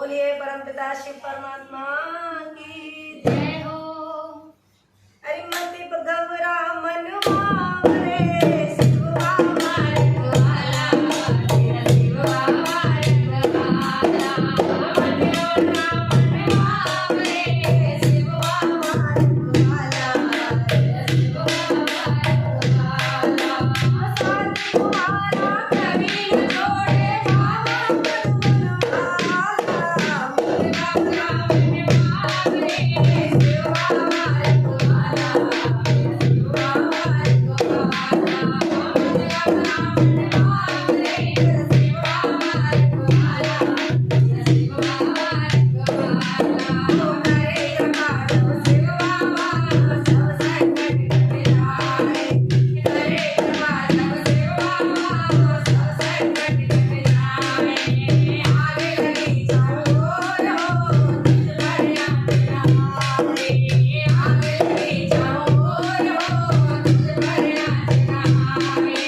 बोलिए परमपिता शिव परमात्मा की जय हो। अरे मत घबरा मनवा रे शिव बाबा रखवाला, तेरा शिव बाबा रखवाला। मत घबरा मनवा रे शिव बाबा रखवाला, तेरा शिव बाबा रखवाला। साथ तुम्हारा कभी न छोड़े बाबा बनवाला। मत घबरा मनवा रे शिव बाबा रखवाला, तेरा शिव बाबा रखवाला। मत घबरा मनवा रे शिव बाबा रखवाला, तेरा शिव बाबा रखवाला। ओ करे जमानो शिव बाबा सब संकट टलाए, करे जमानो शिव बाबा सब संकट टलाए। आगे लगी चारों ओर हो तुझ पर अंजना रे, आगे लगी चारों ओर हो तुझ पर अंजना रे।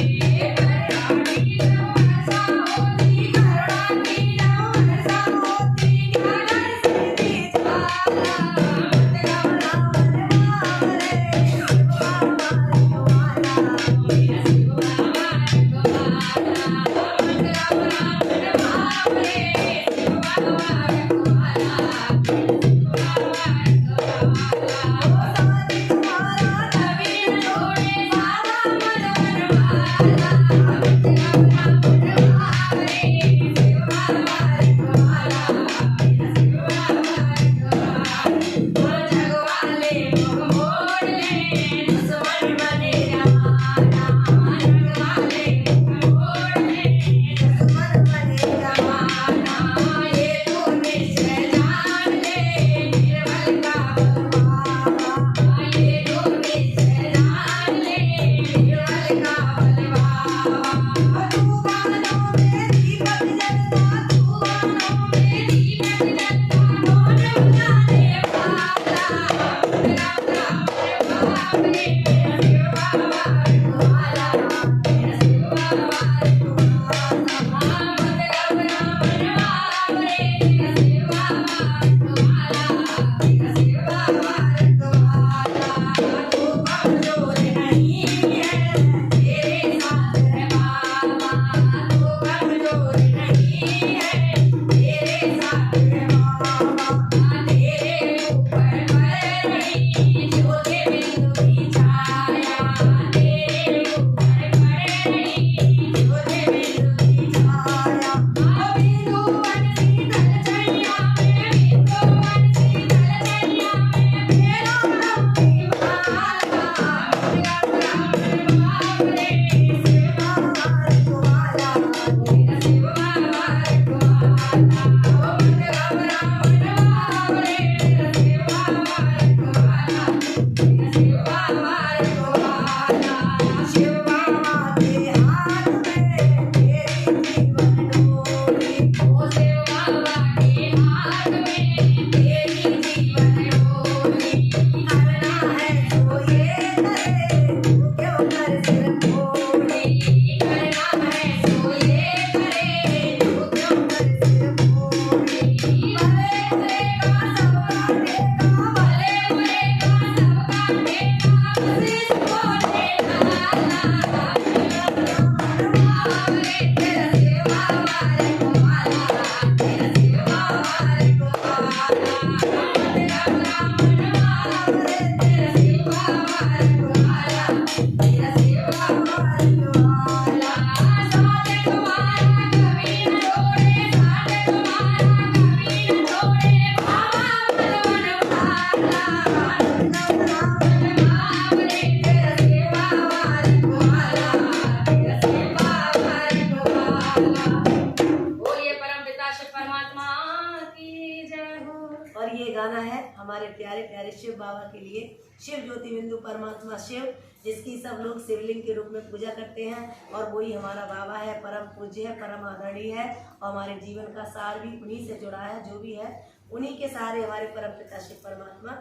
करुणा की वर्षा होती, करुणा की वर्षा होती, ज्ञान सिद्धि ज्वाला। मत घबरा मनवा रे शिव बाबा रखवाला, तेरा शिव बाबा रखवाला। मत घबरा मनवा रे शिव बाबा रखवाला, तेरा शिव बाबा रखवाला। ओ साथ तुम्हारा कभी न छोड़े बाबा मन बनवाला। मत घबरा मनवा रे शिव बाबा रखवाला, तेरा शिव बाबा रखवाला। ओ जगवाले मुँह मोड़ ले दुश्मन बने जमाना, जगवाले मुँह मोड़ ले दुश्मन बने जमाना। ये तू निश्चय जान ले निर्बल का बलवावा, ये तू निश्चय जान ले निर्बल का बलवावा। तू गानों में दीपक जलता, तू गानों में दीपक जलता, कौन बुझाने वाला। मत घबरा मनवा रे तेरा शिव बाबा रखवाला, तेरा शिव बाबा रखवाला। मत घबरा मनवा रे तेरा शिव बाबा रखवाला, तेरा शिव बाबा रखवाला। तू कमजोर नहीं है, तेरे साथ है बाबा। तू कमजोर नहीं है, तेरे साथ है बाबा। तेरे ऊपर पड़ी ज्योति बिंदु की छाया, तेरे ऊपर पड़ी ज्योति बिंदु की छाया। बिंदु बंसी तलछड़िया में, बिंदु बंसी तलछड़िया में तेरा नाम की माला। मत घबरा मनवा रे शिव बाबा रखवाला, तेरा शिव बाबा रखवाला। मत घबरा मनवा रे तेरा शिव बाबा रखवाला, तेरा शिव बाबा रखवाला। शिव बाबा के हाथ में तेरी जीवन डोरी, ओ शिव बाबा के हाथ में तेरी जीवन डोरी। करना है तो ये करे, तू क्यों कर सिर फोड़ी। करना है तो ये करे, तू क्यों कर सिर फोड़ी। भले बुरे का सबका देखा, भले बुरे का सबका देखा, शीश खोले लाला। मत घबरा मनवा रे तेरा शिव बाबा रखवाला, तेरा शिव बाबा रखवाला। मत घबरा मनवा रे तेरा शिव बाबा रखवाला, तेरा शिव बाबा रखवाला। साथ तुम्हारा कभी न छोड़े, साथ तुम्हारा कभी न छोड़े बाबा मन बनवाला। मत घबरा मनवा रे तेरा शिव बाबा रखवाला, तेरा शिव बाबा रखवाला। बोलिए परमपिता शिव परमात्मा की जय हो। और ये गाना है हमारे प्यारे प्यारे शिव बाबा के लिए, शिव ज्योति बिंदु परमात्मा शिव, जिसकी सब लोग शिवलिंग के रूप में पूजा करते हैं। और वही हमारा बाबा है, परम पूज्य है, परम आदरणीय है। और हमारे जीवन का सार भी उन्हीं से जुड़ा है, जो भी है उन्हीं के सहारे हमारे परमपिता शिव परमात्मा